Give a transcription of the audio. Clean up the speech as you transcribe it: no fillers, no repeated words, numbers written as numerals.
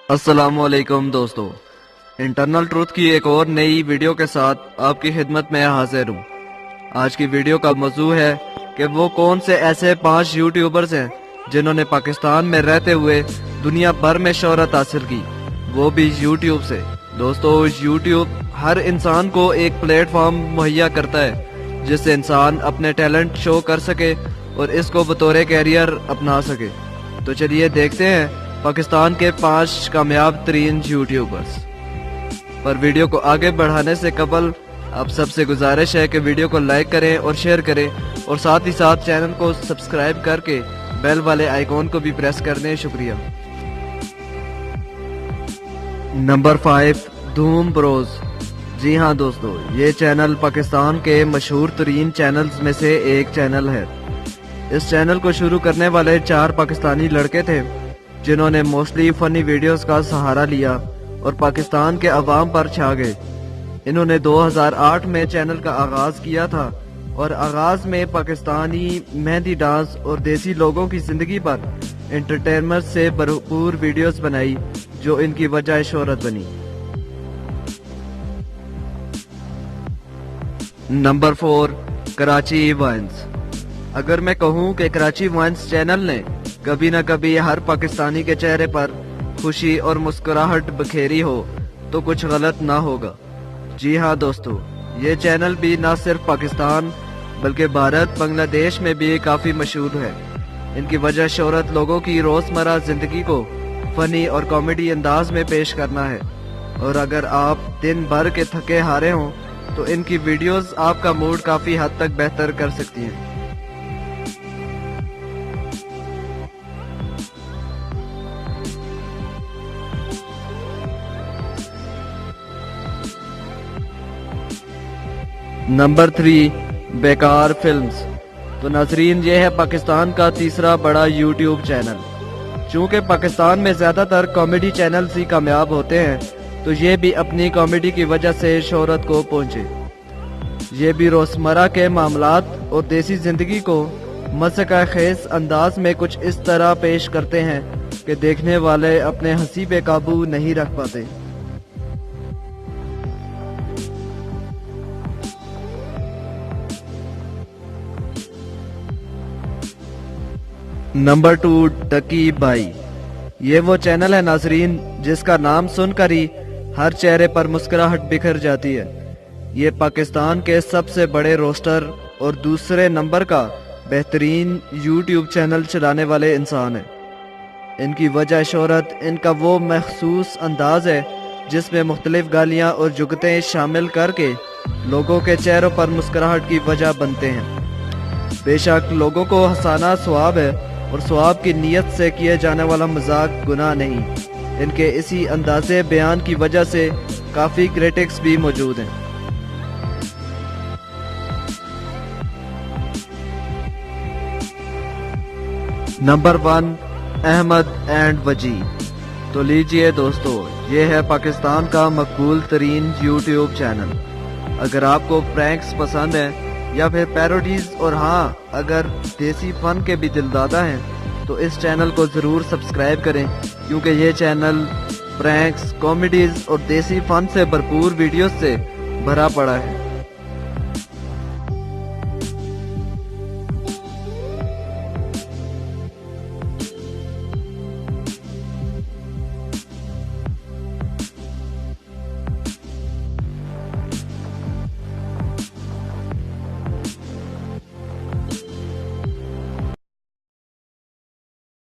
अस्सलाम वालेकुम दोस्तों, इंटरनल ट्रूथ की एक और नई वीडियो के साथ आपकी खिदमत में हाजिर हूँ। आज की वीडियो का मौजू है कि वो कौन से ऐसे 5 यूट्यूबर्स हैं जिन्होंने पाकिस्तान में रहते हुए दुनिया भर में शोहरत हासिल की, वो भी यूट्यूब से। दोस्तों, यूट्यूब हर इंसान को एक प्लेटफॉर्म मुहैया करता है जिससे इंसान अपने टैलेंट शो कर सके और इसको बतौर कैरियर अपना सके। तो चलिए देखते हैं पाकिस्तान के 5 कामयाब तरीन यूट्यूबर्स। पर वीडियो को आगे बढ़ाने से कबल आप सबसे गुजारिश है कि वीडियो को लाइक करें और शेयर करें और साथ ही साथ चैनल को सब्सक्राइब करके बेल वाले आइकॉन को भी प्रेस कर दें। शुक्रिया। नंबर 5, धूम ब्रोज। जी हाँ दोस्तों, ये चैनल पाकिस्तान के मशहूर तरीन चैनल्स में से एक चैनल है। इस चैनल को शुरू करने वाले 4 पाकिस्तानी लड़के थे जिन्होंने मोस्टली फनी वीडियोस का सहारा लिया और पाकिस्तान के अवाम पर छा गए। इन्होंने 2008 में चैनल का आगाज किया था और आगाज में पाकिस्तानी मेहंदी डांस और देसी लोगों की जिंदगी पर एंटरटेनमेंट से भरपूर वीडियोस बनाई जो इनकी वजह शोहरत बनी। Number 4, Karachi wines. अगर मैं कहूँ कि कराची वाइन्स चैनल ने कभी न कभी हर पाकिस्तानी के चेहरे पर खुशी और मुस्कुराहट बखेरी हो तो कुछ गलत ना होगा। जी हाँ दोस्तों, ये चैनल भी न सिर्फ पाकिस्तान बल्कि भारत, बांग्लादेश में भी काफी मशहूर है। इनकी वजह शोहरत लोगों की रोजमर्रा जिंदगी को फनी और कॉमेडी अंदाज में पेश करना है। और अगर आप दिन भर के थके हारे हों तो इनकी वीडियोस आपका मूड काफी हद तक बेहतर कर सकती हैं। नंबर 3, बेकार फिल्म्स। तो नाजरीन, ये है पाकिस्तान का तीसरा बड़ा यूट्यूब चैनल। चूंकि पाकिस्तान में ज्यादातर कॉमेडी चैनल्स ही कामयाब होते हैं तो ये भी अपनी कॉमेडी की वजह से शोहरत को पहुंचे। ये भी रोजमर्रा के मामलात और देसी जिंदगी को मज़ाक़ खेज अंदाज में कुछ इस तरह पेश करते हैं कि देखने वाले अपने हंसी पे काबू नहीं रख पाते। नंबर 2, टकी भाई। ये वो चैनल है नाजरीन जिसका नाम सुनकर ही हर चेहरे पर मुस्कुराहट बिखर जाती है। ये पाकिस्तान के सबसे बड़े रोस्टर और दूसरे नंबर का बेहतरीन यूट्यूब चैनल चलाने वाले इंसान हैं। इनकी वजह शोहरत इनका वो मखसूस अंदाज है जिसमें मुख्तलिफ गालियां और जुगतें शामिल करके लोगों के चेहरों पर मुस्कुराहट की वजह बनते हैं। बेशक लोगों को हंसाना सवाब है और सवाब की नीयत से किए जाने वाला मजाक गुनाह नहीं। इनके इसी अंदाजे बयान की वजह से काफी क्रिटिक्स भी मौजूद हैं। नंबर 1, अहमद एंड वजी। तो लीजिए दोस्तों, ये है पाकिस्तान का मकबूल तरीन यूट्यूब चैनल। अगर आपको प्रैंक्स पसंद है या फिर पैरोडीज और हाँ अगर देसी फन के भी दिलदादा हैं तो इस चैनल को जरूर सब्सक्राइब करें, क्योंकि ये चैनल प्रैंक्स, कॉमेडीज और देसी फन से भरपूर वीडियोस से भरा पड़ा है।